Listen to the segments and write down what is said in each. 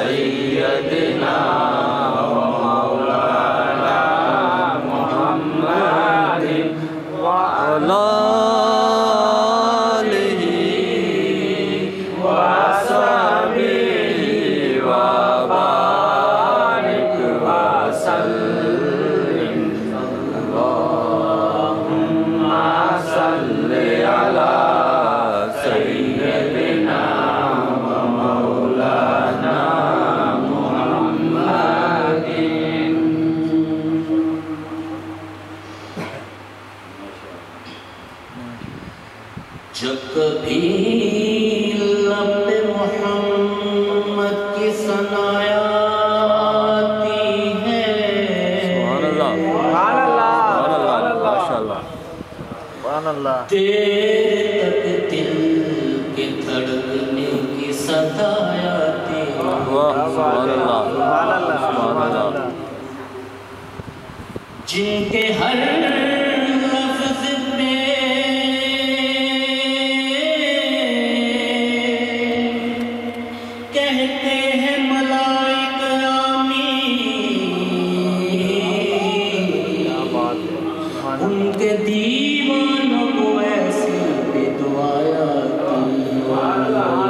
सय्यदना व मौलाना मुहम्मदिन व अला आलिहि व अस्हाबिहि व बारिक व सल्लिम अल्लाहुम्मा सल्लि अला सय्यदिना व मौलाना मुहम्मदिन। जब कभी लब पे मोहम्मद की सनायाती है, सुभान अल्लाह, सुभान अल्लाह, सुभान अल्लाह, माशाअल्लाह, सुभान अल्लाह। देर तक दिल के धड़कने की सदा आती है। वाह, सुभान अल्लाह, सुभान अल्लाह, सुभान अल्लाह। जिनके हर लफ्ज़ में कहते हैं मलाइका आमीन, उनके दीवानों को ऐसी बेदुआया सुभान अल्लाह।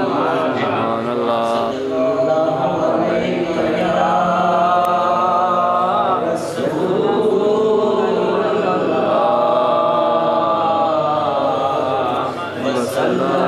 वसल्लम